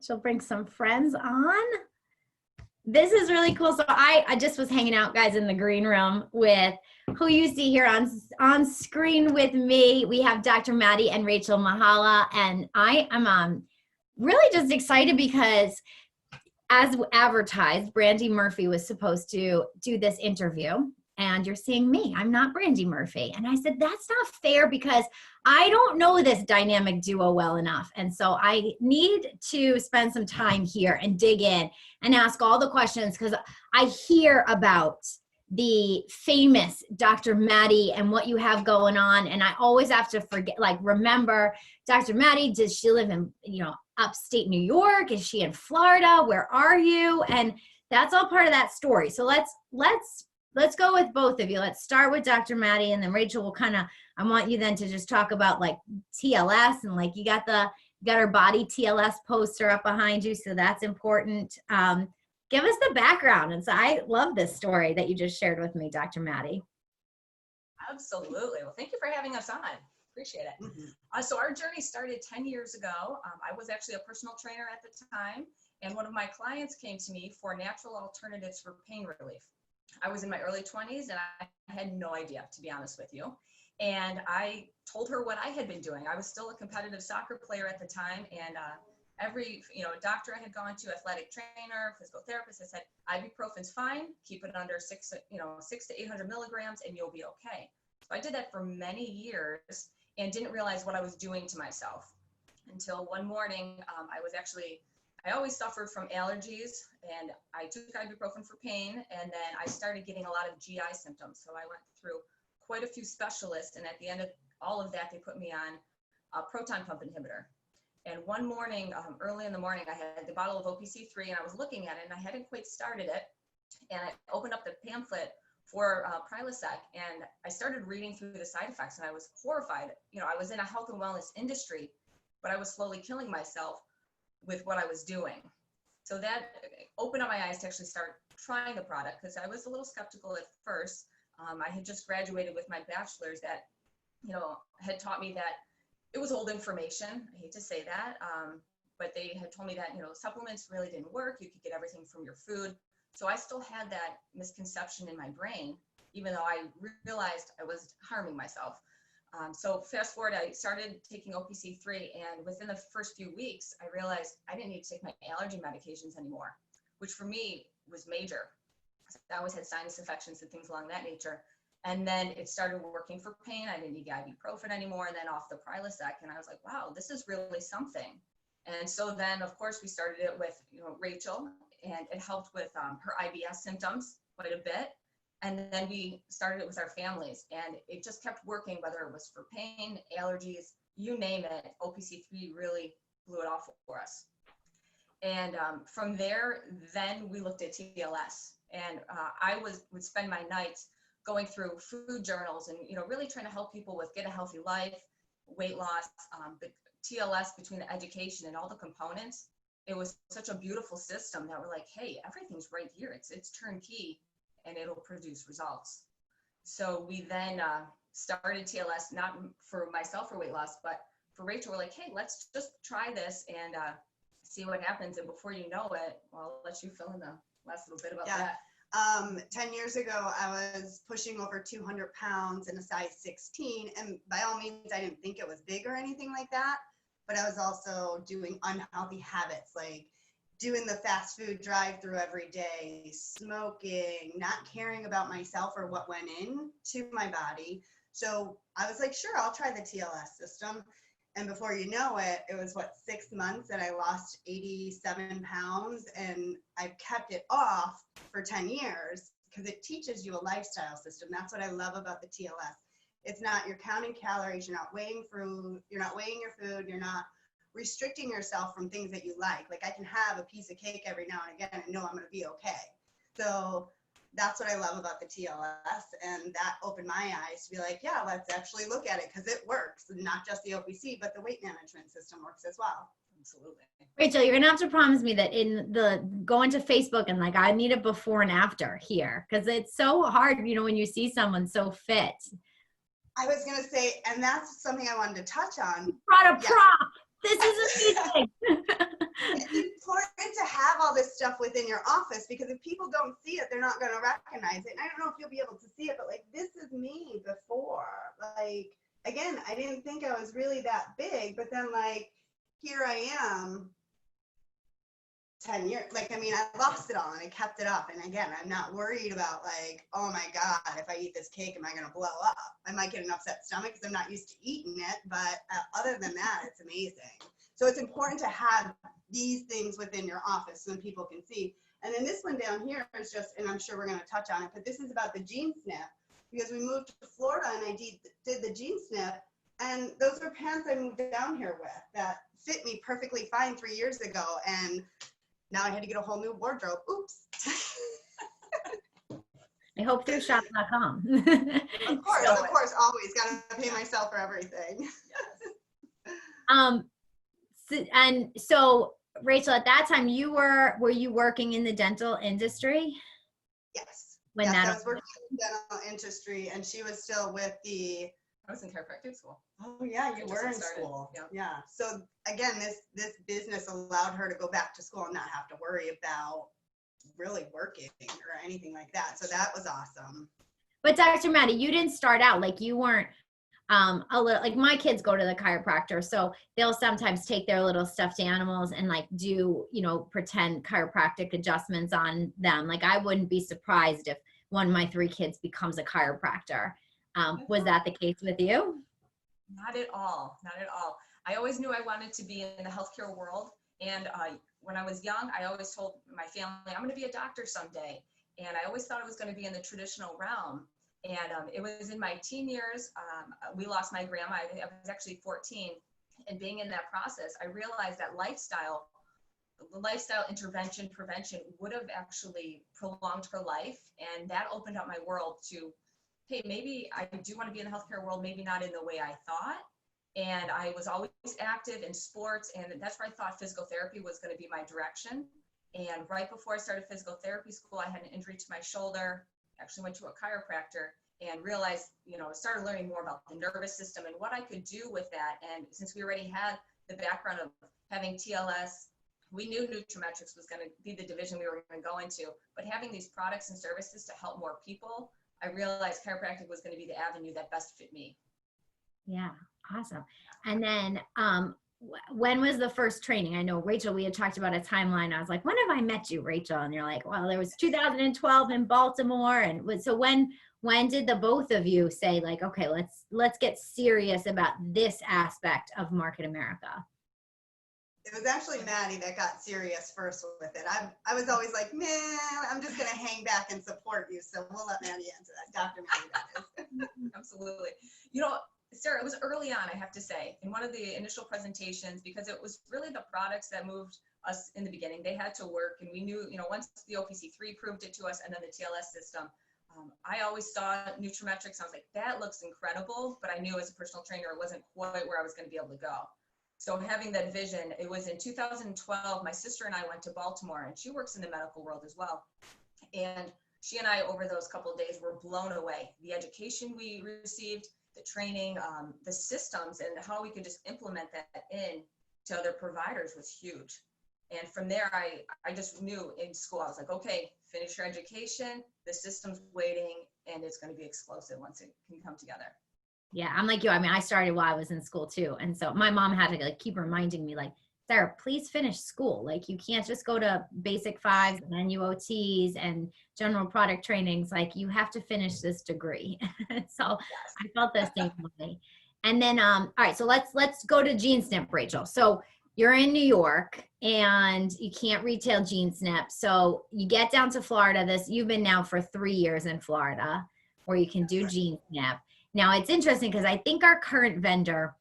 She'll bring some friends on. This is really cool. So I just was hanging out, guys, in the green room with who you see here on screen with me. We have Dr. Maddie and Rachel Mahala, and I am really just excited because as advertised, Brandy Murphy was supposed to do this interview, and you're seeing me. I'm not Brandy Murphy. And I said, that's not fair because I don't know this dynamic duo well enough. And so I need to spend some time here and dig in and ask all the questions because I hear about the famous Dr. Maddie and what you have going on. And I always have to remember, Dr. Maddie, does she live in, upstate New York? Is she in Florida? Where are you? And that's all part of that story. So let's go with both of you. Let's start with Dr. Maddie, and then Rachel will I want you then to just talk about like TLS and you got our body TLS poster up behind you. So that's important. Give us the background. And so I love this story that you just shared with me, Dr. Maddie. Absolutely. Well, thank you for having us on. Appreciate it. Mm-hmm. So our journey started 10 years ago. I was actually a personal trainer at the time, and one of my clients came to me for natural alternatives for pain relief. I was in my early 20s and I had no idea, to be honest with you. And I told her what I had been doing. I was still a competitive soccer player at the time, and every doctor I had gone to, athletic trainer, physical therapist, had said ibuprofen's fine, keep it under 600 to 800 milligrams and you'll be okay. So I did that for many years and didn't realize what I was doing to myself until one morning. I always suffered from allergies, and I took ibuprofen for pain, and then I started getting a lot of GI symptoms. So I went through quite a few specialists, and at the end of all of that, they put me on a proton pump inhibitor. And one morning, early in the morning, I had the bottle of OPC3, and I was looking at it, and I hadn't quite started it. And I opened up the pamphlet for Prilosec, and I started reading through the side effects, and I was horrified. I was in a health and wellness industry, but I was slowly killing myself with what I was doing. So that opened up my eyes to actually start trying the product, because I was a little skeptical at first. I had just graduated with my bachelor's that, had taught me that it was old information. I hate to say that, but they had told me that, supplements really didn't work. You could get everything from your food. So I still had that misconception in my brain, even though I realized I was harming myself. So fast forward, I started taking OPC3, and within the first few weeks, I realized I didn't need to take my allergy medications anymore, which for me was major. I always had sinus infections and things along that nature. And then it started working for pain. I didn't need ibuprofen anymore, and then off the Prilosec, and I was like, wow, this is really something. And so then, of course, we started it with Rachel, and it helped with her IBS symptoms quite a bit. And then we started it with our families, and it just kept working, whether it was for pain, allergies, you name it. OPC3 really blew it off for us. And from there, then we looked at TLS, and I would spend my nights going through food journals and really trying to help people with get a healthy life, weight loss, the TLS, between the education and all the components. It was such a beautiful system that we're like, hey, everything's right here. It's turnkey, and it'll produce results. So we then started TLS, not for myself for weight loss, but for Rachel. We're like, hey, let's just try this and see what happens. And before you know it, well, I'll let you fill in the last little bit about that. 10 years ago, I was pushing over 200 pounds in a size 16. And by all means, I didn't think it was big or anything like that. But I was also doing unhealthy habits, like doing the fast food drive-through every day, smoking, not caring about myself or what went into my body. So I was like, sure, I'll try the TLS system. And before you know it, it was 6 months and I lost 87 pounds, and I've kept it off for 10 years because it teaches you a lifestyle system. That's what I love about the TLS. It's not, you're counting calories, you're not weighing food, you're not weighing your food, you're not restricting yourself from things that you like. Like I can have a piece of cake every now and again and know I'm going to be okay. So that's what I love about the TLS, and that opened my eyes to be like, yeah, let's actually look at it because it works. And not just the OPC, but the weight management system works as well. Absolutely. Rachel, you're gonna have to promise me that in the going to Facebook and I need a before and after here, because it's so hard, when you see someone so fit. I was gonna say, and that's something I wanted to touch on. You brought a prop. This is amazing. within your office, because if people don't see it, they're not going to recognize it. And I don't know if you'll be able to see it, but like, this is me before. Like, again, I didn't think I was really that big, but then like, here I am 10 years. Like, I mean, I lost it all and I kept it up. And again, I'm not worried about like, oh my God, if I eat this cake, am I going to blow up? I might get an upset stomach because I'm not used to eating it. But other than that, it's amazing. So it's important to have these things within your office so that people can see. And then this one down here is just, and I'm sure we're going to touch on it, but this is about the gene snip, because we moved to Florida and I did the gene snip. And those are pants I moved down here with that fit me perfectly fine 3 years ago. And now I had to get a whole new wardrobe. Oops. I hope through shop.com. Of course, always got to pay myself for everything. And so Rachel, at that time were you working in the dental industry? Yes. When yes, that I was working in the dental industry, and she was still with I was in chiropractic school. Oh yeah, you were in school. Yep. Yeah. So again, this business allowed her to go back to school and not have to worry about really working or anything like that. So that was awesome. But Dr. Maddie, you didn't start out like you weren't a little, like my kids go to the chiropractor, so they'll sometimes take their little stuffed animals and like do, you know, pretend chiropractic adjustments on them. Like I wouldn't be surprised if one of my 3 kids becomes a chiropractor. Was that the case with you? Not at all. Not at all. I always knew I wanted to be in the healthcare world. And when I was young, I always told my family, I'm going to be a doctor someday. And I always thought it was going to be in the traditional realm. And it was in my teen years, we lost my grandma. I was actually 14. And being in that process, I realized that lifestyle intervention, prevention would have actually prolonged her life. And that opened up my world to, hey, maybe I do want to be in the healthcare world, maybe not in the way I thought. And I was always active in sports, and that's where I thought physical therapy was going to be my direction. And right before I started physical therapy school, I had an injury to my shoulder, actually went to a chiropractor and realized, you know, started learning more about the nervous system and what I could do with that. And since we already had the background of having TLS, we knew nutraMetrix was going to be the division we were going to go into, but having these products and services to help more people, I realized chiropractic was going to be the avenue that best fit me. Yeah, awesome. And then when was the first training? I know, Rachel, we had talked about a timeline. I was like, when have I met you, Rachel? And you're like, well, there was 2012 in Baltimore. And so when did the both of you say like, okay, let's get serious about this aspect of Market America? It was actually Maddie that got serious first with it. I was always like, man, I'm just going to hang back and support you. So we'll let Maddie answer that. Dr. Maddie, that is. Absolutely. You know, Sarah, it was early on, I have to say, in one of the initial presentations, because it was really the products that moved us in the beginning. They had to work, and we knew, you know, once the OPC3 proved it to us, and then the TLS system, I always saw nutraMetrix. I was like, that looks incredible, but I knew as a personal trainer, it wasn't quite where I was going to be able to go. So having that vision, it was in 2012, my sister and I went to Baltimore, and she works in the medical world as well. And she and I, over those couple of days, were blown away. The education we received, the training, the systems, and how we could just implement that in to other providers was huge. And from there, I just knew in school, I was like, okay, finish your education, the system's waiting, and it's going to be explosive once it can come together. Yeah, I'm like you. I mean, I started while I was in school too. And so my mom had to like keep reminding me like, Sarah, please finish school. Like you can't just go to basic 5s and NUOTs and general product trainings. Like you have to finish this degree. So I felt the same way. And then, all right, so let's go to Gene Snip, Rachel. So you're in New York and you can't retail Gene Snip. So you get down to Florida. You've been now for 3 years in Florida where you can do Gene Snip. Now it's interesting because I think our current vendor,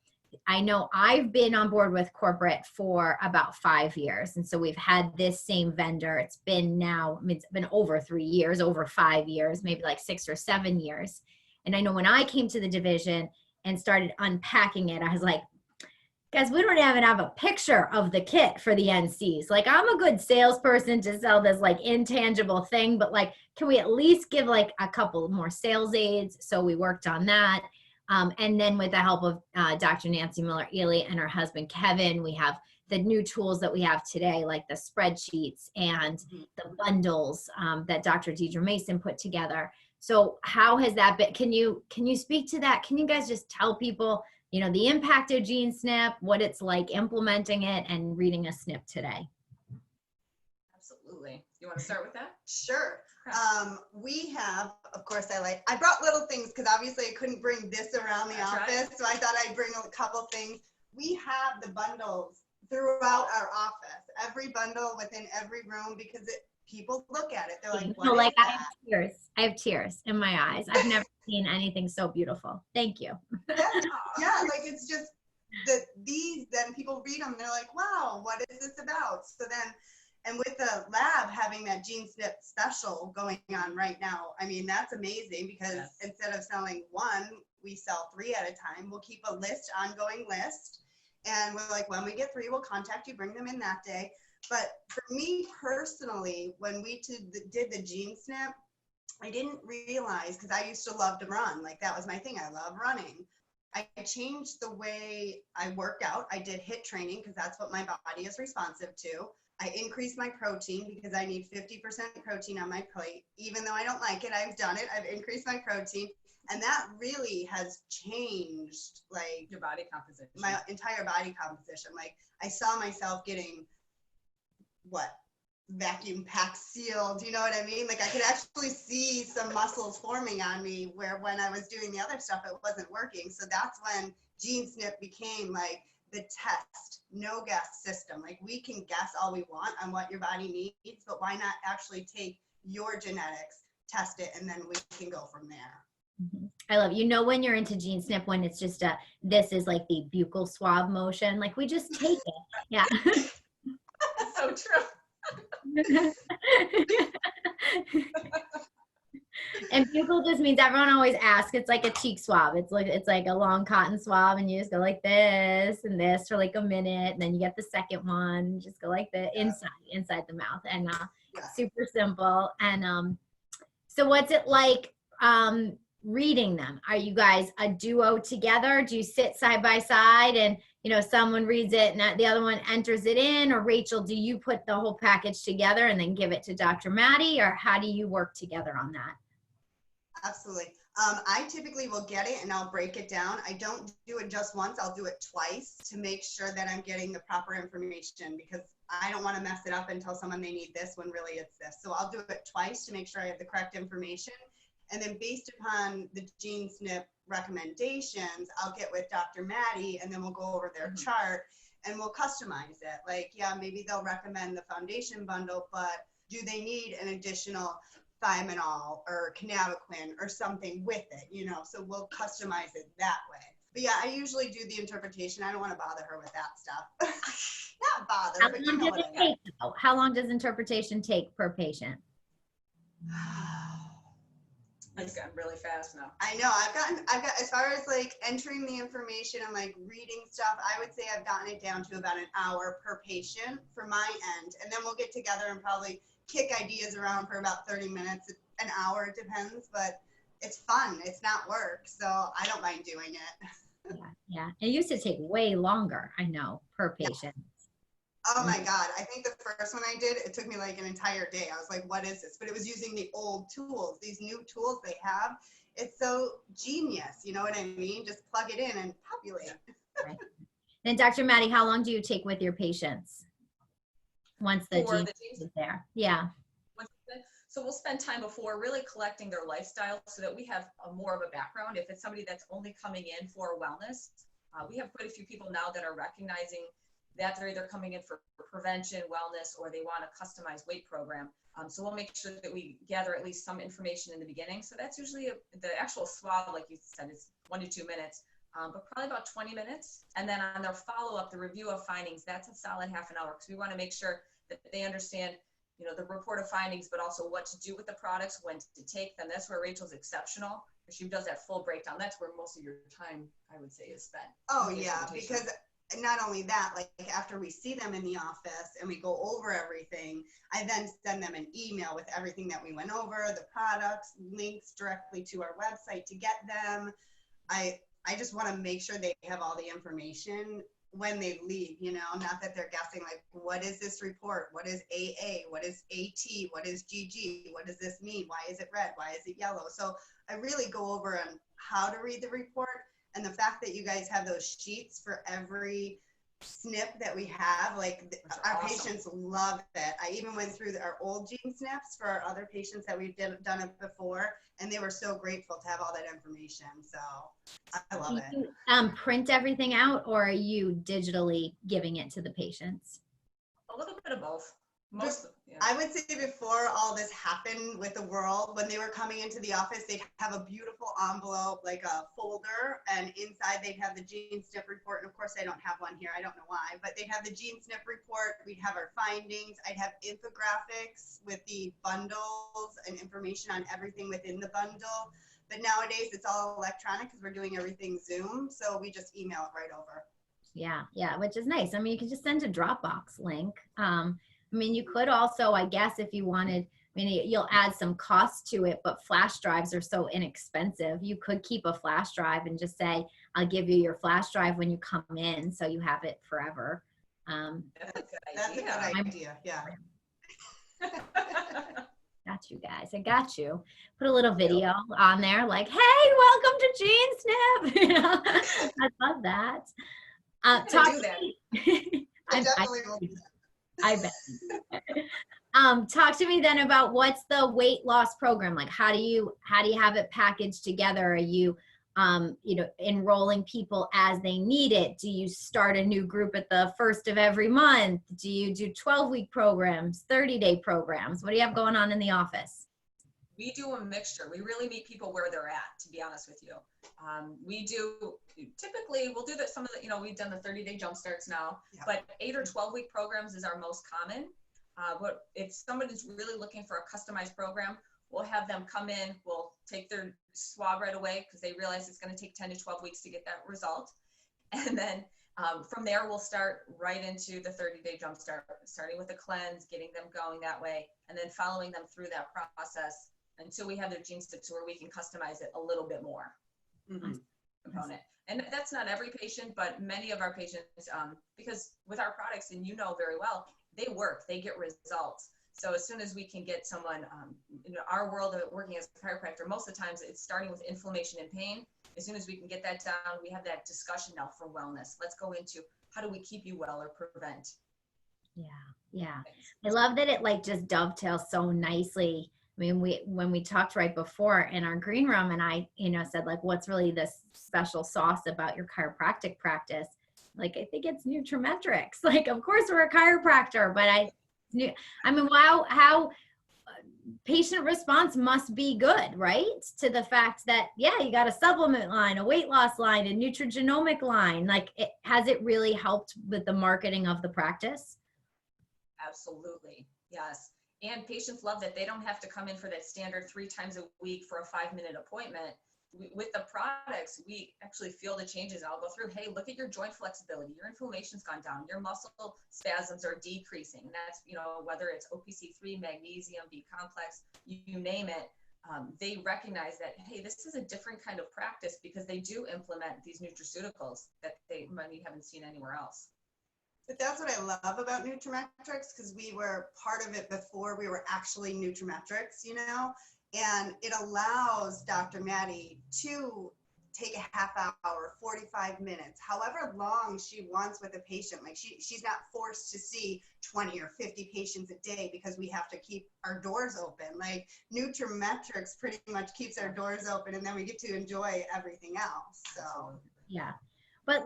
I know I've been on board with corporate for about 5 years. And so we've had this same vendor. It's been now, I mean, it's been over 3 years, over 5 years, maybe like 6 or 7 years. And I know when I came to the division and started unpacking it, I was like, guys, we don't even have a picture of the kit for the NCs. Like I'm a good salesperson to sell this like intangible thing, but like, can we at least give like a couple more sales aids? So we worked on that. And then with the help of Dr. Nancy Miller-Ely and her husband, Kevin, we have the new tools that we have today, like the spreadsheets and the bundles that Dr. Deidre Mason put together. So how has that been? Can you speak to that? Can you guys just tell people, you know, the impact of GeneSnip, what it's like implementing it and reading a SNP today? Absolutely. You want to start with that? Sure. We have, of course, I brought little things because obviously I couldn't bring this around the office. So I thought I'd bring a couple things. We have the bundles throughout our office, every bundle within every room, because people look at it. They're like, what is that? I have tears in my eyes. I've never seen anything so beautiful. Thank you. Yeah, like it's just then people read them, they're like, wow, what is this about? So then, and with the lab having that GeneSnip special going on right now, I mean, that's amazing because instead of selling one, we sell 3 at a time. We'll keep a ongoing list. And we're like, when we get 3, we'll contact you, bring them in that day. But for me personally, when we did the GeneSnip, I didn't realize, because I used to love to run. Like that was my thing. I love running. I changed the way I work out. I did HIIT training because that's what my body is responsive to. I increased my protein because I need 50% protein on my plate. Even though I don't like it, I've done it. I've increased my protein. And that really has changed, like, your body composition, my entire body composition. Like I saw myself getting vacuum pack sealed, you know what I mean? Like I could actually see some muscles forming on me where when I was doing the other stuff, it wasn't working. So that's when GeneSnip became like the test, no guess system. Like we can guess all we want on what your body needs, but why not actually take your genetics, test it, and then we can go from there. I love, you know, when you're into GeneSnip, when it's just this is like the buccal swab motion, like we just take it. Yeah. So true. And buccal just means, everyone always asks, it's like a cheek swab. It's like a long cotton swab, and you just go like this and this for like a minute, and then you get the second one, just go like the inside the mouth, and super simple. And so what's it like reading them? Are you guys a duo together? Do you sit side by side and, you know, someone reads it and the other one enters it in? Or Rachel, do you put the whole package together and then give it to Dr. Maddie? Or how do you work together on that? Absolutely. I typically will get it and I'll break it down. I don't do it just once. I'll do it twice to make sure that I'm getting the proper information, because I don't want to mess it up and tell someone they need this when really it's this. So I'll do it twice to make sure I have the correct information. And then based upon the GeneSnip recommendations, I'll get with Dr. Maddie and then we'll go over their chart and we'll customize it. Like, yeah, maybe they'll recommend the foundation bundle, but do they need an additional thiamine or cannabinoid or something with it, you know? So we'll customize it that way. But yeah, I usually do the interpretation. I don't want to bother her with that stuff. Not bother, but you know what I mean. How long does interpretation take per patient? It's gotten really fast now. I know. I've got, as far as like entering the information and like reading stuff, I would say I've gotten it down to about an hour per patient for my end. And then we'll get together and probably kick ideas around for about 30 minutes, an hour, it depends, but it's fun. It's not work. So I don't mind doing it. Yeah. It used to take way longer, I know, per patient. Oh my God. I think the first one I did, it took me like an entire day. I was like, what is this? But it was using the old tools, these new tools they have. It's so genius. You know what I mean? Just plug it in and populate. Right. And Dr. Maddie, how long do you take with your patients once the gene is there? Yeah. So we'll spend time before really collecting their lifestyle so that we have more of a background. If it's somebody that's only coming in for wellness, we have quite a few people now that are recognizing that they're either coming in for prevention, wellness, or they want a customized weight program. So we'll make sure that we gather at least some information in the beginning. So that's usually the actual swab, like you said, is 1 to 2 minutes, but probably about 20 minutes. And then on their follow-up, the review of findings, that's a solid half an hour, because we want to make sure that they understand, you know, the report of findings, but also what to do with the products, when to take them. That's where Rachel's exceptional. She does that full breakdown. That's where most of your time, I would say, is spent. Oh yeah, because not only that, like after we see them in the office and we go over everything, I then send them an email with everything that we went over, the products, links directly to our website to get them. I just want to make sure they have all the information when they leave, you know, not that they're guessing like, what is this report? What is AA? What is AT? What is GG? What does this mean? Why is it red? Why is it yellow? So I really go over on how to read the report, and the fact that you guys have those sheets for every snip that we have, like our patients love it. I even went through our old gene snips for our other patients that we've done it before, and they were so grateful to have all that information. So I love it. Do you print everything out, or are you digitally giving it to the patients? A little bit of both. Most, yeah. I would say before all this happened with the world, when they were coming into the office, they'd have a beautiful envelope, like a folder, and inside they'd have the gene snip report. And of course, I don't have one here. I don't know why, but they'd have the gene snip report. We'd have our findings. I'd have infographics with the bundles and information on everything within the bundle. But nowadays, it's all electronic because we're doing everything Zoom. So we just email it right over. Yeah, yeah, which is nice. I mean, you can just send a Dropbox link. I mean, you could also, I guess, if you wanted, I mean, you'll add some cost to it, but flash drives are so inexpensive. You could keep a flash drive and just say, I'll give you your flash drive when you come in, so you have it forever. That's a good idea. Yeah. Got you guys. I got you. Put a little video on there like, hey, welcome to Gene Snip. You know, I love that. Talk do that. I definitely will do that. I bet. Talk to me then about what's the weight loss program like. How do you have it packaged together? Are you you know, enrolling people as they need it? Do you start a new group at the first of every month? Do you do 12-week programs, 30-day programs? What do you have going on in the office? We do a mixture. We really meet people where they're at, to be honest with you. Typically we'll do some of the, you know, we've done the 30-day jump starts now, but 8 or 12-week programs is our most common. But if somebody's really looking for a customized program, we'll have them come in, we'll take their swab right away because they realize it's going to take 10 to 12 weeks to get that result. And then from there, we'll start right into the 30-day jump start, starting with a cleanse, getting them going that way, and then following them through that process until we have their gene snips where we can customize it a little bit more. Component. And that's not every patient, but many of our patients, because with our products, and you know very well, they work, they get results. So as soon as we can get someone, in our world of working as a chiropractor, most of the times it's starting with inflammation and pain. As soon as we can get that down, we have that discussion now for wellness. Let's go into how do we keep you well or prevent. Yeah, yeah. I love that it like just dovetails so nicely. I mean, when we talked right before in our green room, and I, you know, said like, what's really this special sauce about your chiropractic practice? Like, I think it's nutraMetrix. Like, of course we're a chiropractor, but I mean, wow, how patient response must be good, right? To the fact that, yeah, you got a supplement line, a weight loss line, a nutrigenomic line. Like, has it really helped with the marketing of the practice? Absolutely, yes. And patients love that they don't have to come in for that standard 3 times a week for a 5-minute appointment. With the products, we actually feel the changes. I'll go through, hey, look at your joint flexibility. Your inflammation's gone down. Your muscle spasms are decreasing. And that's, you know, whether it's OPC3, magnesium, B complex, you name it. They recognize that, hey, this is a different kind of practice because they do implement these nutraceuticals that they maybe haven't seen anywhere else. But that's what I love about nutraMetrix, because we were part of it before we were actually nutraMetrix, you know, and it allows Dr. Maddie to take a half hour, 45 minutes, however long she wants with a patient. Like she's not forced to see 20 or 50 patients a day because we have to keep our doors open. Like nutraMetrix pretty much keeps our doors open, and then we get to enjoy everything else. So yeah. But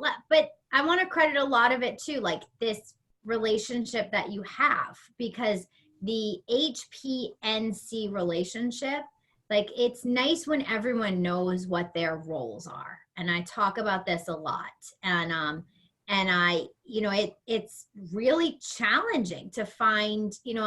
I want to credit a lot of it too, like this relationship that you have, because the HPNC relationship, like it's nice when everyone knows what their roles are. And I talk about this a lot. And I, you know, it's really challenging to find, you know,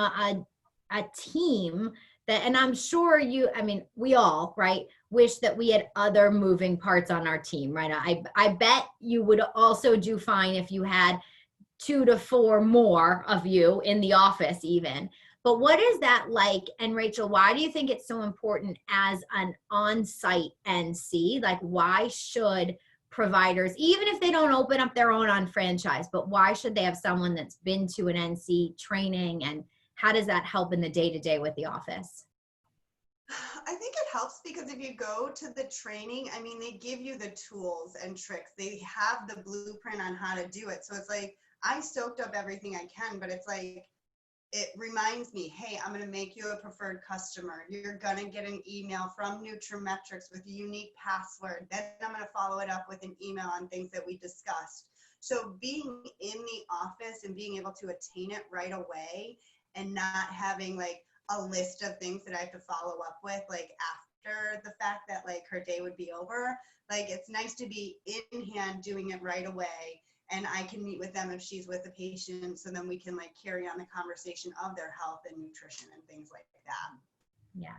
a team that, and I'm sure I mean, we all, right, wish that we had other moving parts on our team, right? I bet you would also do fine if you had 2 to 4 more of you in the office even. But what is that like? And Rachel, why do you think it's so important as an on-site NC? Like, why should providers, even if they don't open up their own on franchise, but why should they have someone that's been to an NC training, and how does that help in the day-to-day with the office? I think it helps because if you go to the training, I mean, they give you the tools and tricks. They have the blueprint on how to do it. So it's like, I soaked up everything I can, but it's like, it reminds me, hey, I'm going to make you a preferred customer. You're going to get an email from nutraMetrix with a unique password. Then I'm going to follow it up with an email on things that we discussed. So being in the office and being able to attain it right away and not having like a list of things that I have to follow up with, like after the fact that like her day would be over, like it's nice to be in hand doing it right away. And I can meet with them if she's with a patient, so then we can like carry on the conversation of their health and nutrition and things like that. Yeah.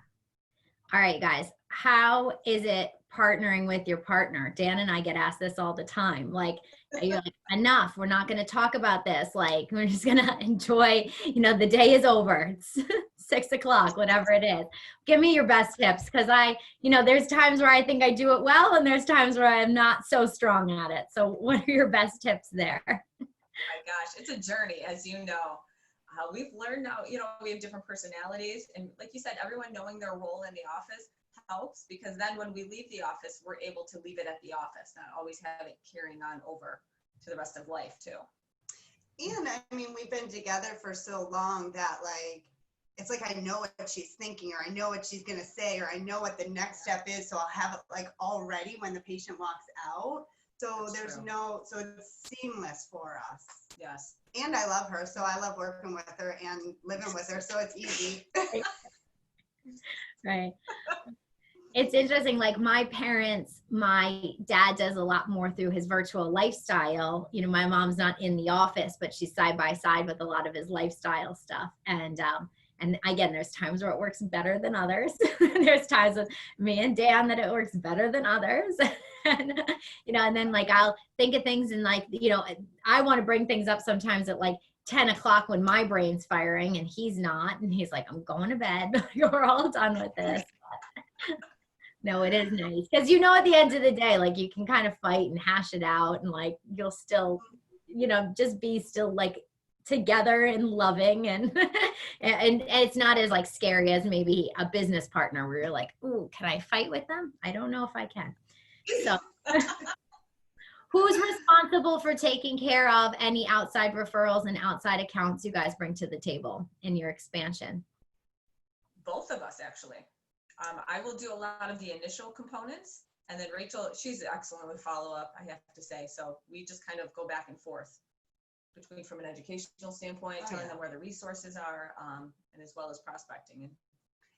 All right, guys, how is it partnering with your partner? Dan and I get asked this all the time. Like, you're like, enough, we're not going to talk about this. Like, we're just going to enjoy, the day is over. It's 6 o'clock, whatever it is. Give me your best tips. Cause there's times where I think I do it well, and there's times where I'm not so strong at it. So what are your best tips there? Oh my gosh, it's a journey, as you know. We've learned now, we have different personalities, and like you said, everyone knowing their role in the office helps, because then when we leave the office, we're able to leave it at the office, not always have it carrying on over to the rest of life too. And I mean, we've been together for so long that like, it's like I know what she's thinking, or I know what she's going to say, or I know what the next step is. So I'll have it like all ready when the patient walks out. So That's true. so it's seamless for us. Yes. And I love her. So I love working with her and living with her. So it's easy. Right. It's interesting. Like my parents, my dad does a lot more through his virtual lifestyle. My mom's not in the office, but she's side by side with a lot of his lifestyle stuff. And again, there's times where it works better than others. There's times with me and Dan that it works better than others. And, and then like, I'll think of things and like, I want to bring things up sometimes at like 10 o'clock when my brain's firing and he's not. And he's like, I'm going to bed. You're all done with this. No, it is nice. Because at the end of the day, like you can kind of fight and hash it out, and like you'll still, just be still like together and loving, and and it's not as like scary as maybe a business partner where you're like, ooh, can I fight with them? I don't know if I can. So who's responsible for taking care of any outside referrals and outside accounts you guys bring to the table in your expansion? Both of us, actually. I will do a lot of the initial components, and then Rachel, she's excellent with follow-up, I have to say. So we just kind of go back and forth between, from an educational standpoint, telling them where the resources are, and as well as prospecting.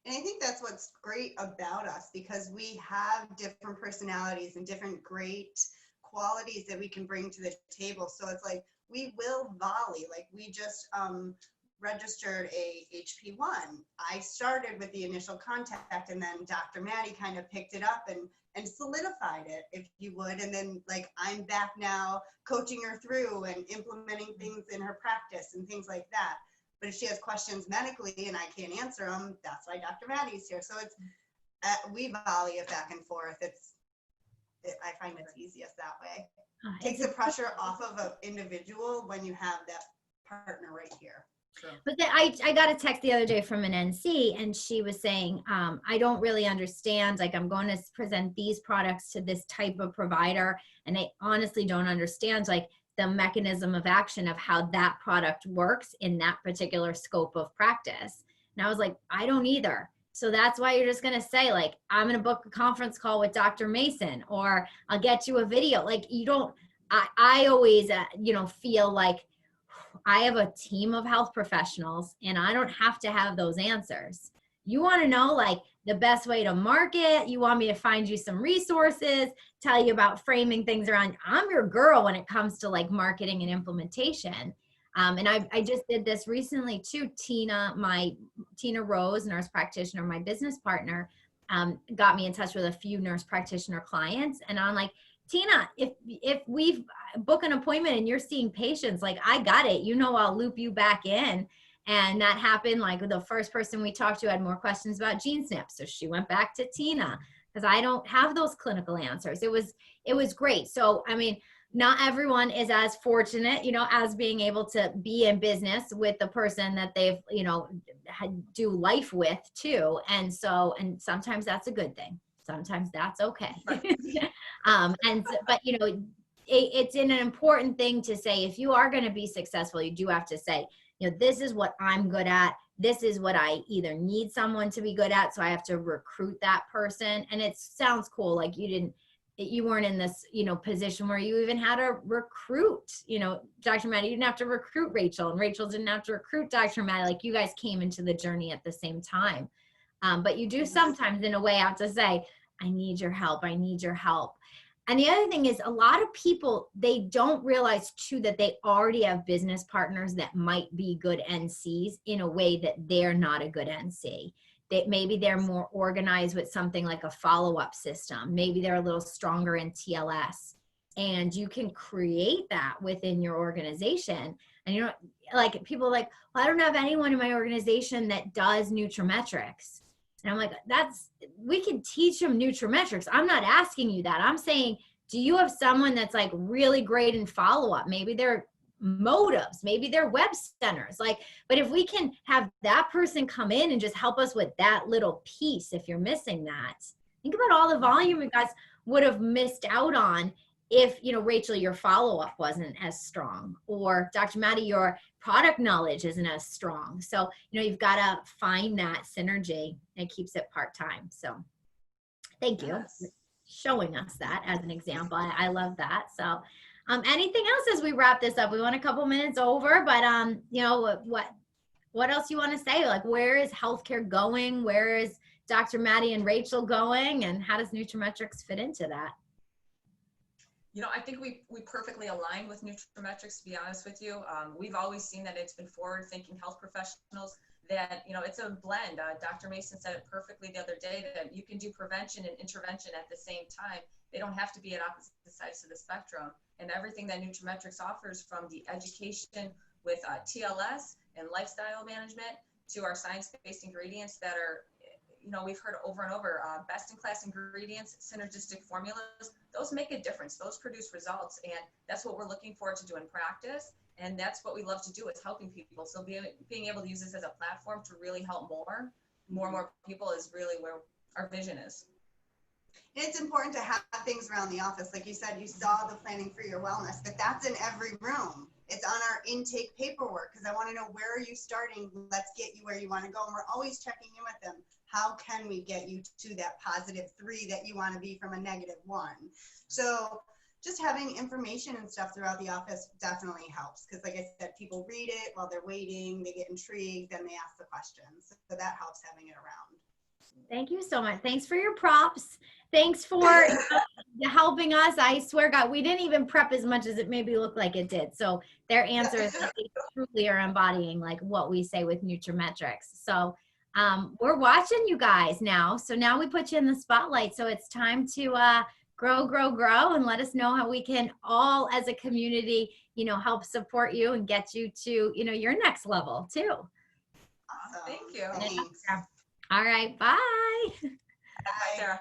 And I think that's what's great about us, because we have different personalities and different great qualities that we can bring to the table. So it's like, we will volley, like we just, registered a HP1. I started with the initial contact, and then Dr. Maddie kind of picked it up and solidified it, if you would. And then like, I'm back now coaching her through and implementing things in her practice and things like that. But if she has questions medically and I can't answer them, that's why Dr. Maddie's here. So it's, we volley it back and forth. I find it's easiest that way. Takes the pressure off of an individual when you have that partner right here. True. But I got a text the other day from an NC, and she was saying, I don't really understand, like I'm going to present these products to this type of provider, and they honestly don't understand like the mechanism of action of how that product works in that particular scope of practice. And I was like, I don't either. So that's why you're just going to say like, I'm going to book a conference call with Dr. Mason, or I'll get you a video. Like you don't, I always, feel like I have a team of health professionals and I don't have to have those answers. You want to know like the best way to market. You want me to find you some resources, tell you about framing things around. I'm your girl when it comes to like marketing and implementation. And I just did this recently too. Tina Rose, nurse practitioner, my business partner, got me in touch with a few nurse practitioner clients. And I'm like, Tina, if we've booked an appointment and you're seeing patients, like I got it, I'll loop you back in. And that happened. Like the first person we talked to had more questions about gene snips. So she went back to Tina. because I don't have those clinical answers. It was great. So, I mean, not everyone is as fortunate, as being able to be in business with the person that they've, do life with too. And sometimes that's a good thing. Sometimes that's okay. But it's an important thing to say, if you are going to be successful, you do have to say, this is what I'm good at. This is what I either need someone to be good at. So I have to recruit that person. And it sounds cool. Like you weren't in this, position where you even had to recruit, Dr. Maddie. You didn't have to recruit Rachel, and Rachel didn't have to recruit Dr. Maddie. Like, you guys came into the journey at the same time. But you do sometimes in a way have to say, I need your help. I need your help. And the other thing is, a lot of people, they don't realize too that they already have business partners that might be good NCs in a way that they're not a good NC. That maybe they're more organized with something like a follow-up system. Maybe they're a little stronger in TLS. And you can create that within your organization. And like, people are like, well, I don't have anyone in my organization that does nutraMetrix. And I'm like, we can teach them nutraMetrix. I'm not asking you that. I'm saying, do you have someone that's like really great in follow-up? Maybe they're motives, maybe they're web centers. But if we can have that person come in and just help us with that little piece, if you're missing that, think about all the volume you guys would have missed out on if, Rachel, your follow-up wasn't as strong, or Dr. Maddie, your product knowledge isn't as strong. So, you've got to find that synergy, and it keeps it part-time. So thank you for showing us that as an example. I love that. So anything else as we wrap this up? We went a couple minutes over, but what else you want to say? Like, where is healthcare going? Where is Dr. Maddie and Rachel going? And how does nutraMetrix fit into that? I think we perfectly align with nutraMetrix, to be honest with you. We've always seen that it's been forward-thinking health professionals, that, it's a blend. Dr. Mason said it perfectly the other day, that you can do prevention and intervention at the same time. They don't have to be at opposite sides of the spectrum. And everything that nutraMetrix offers, from the education with TLS and lifestyle management to our science-based ingredients that are, we've heard over and over, best-in-class ingredients, synergistic formulas, those make a difference. Those produce results. And that's what we're looking forward to do in practice. And that's what we love to do, is helping people. So being able to use this as a platform to really help more people is really where our vision is. And it's important to have things around the office. Like you said, you saw the planning for your wellness, but that's in every room. It's on our intake paperwork, because I want to know, where are you starting? Let's get you where you want to go. And we're always checking in with them. How can we get you to that +3 that you want to be from a -1? So just having information and stuff throughout the office definitely helps, because like I said, people read it while they're waiting, they get intrigued, then they ask the questions. So that helps having it around. Thank you so much. Thanks for your props. Thanks for helping us. I swear, God, we didn't even prep as much as it maybe looked like it did. So their answers, they truly are embodying like what we say with nutraMetrix. So we're watching you guys now. So now we put you in the spotlight. So it's time to grow, and let us know how we can all, as a community, help support you and get you to, your next level too. Awesome. Thank you. Thanks. All right. Bye. Bye, Sarah.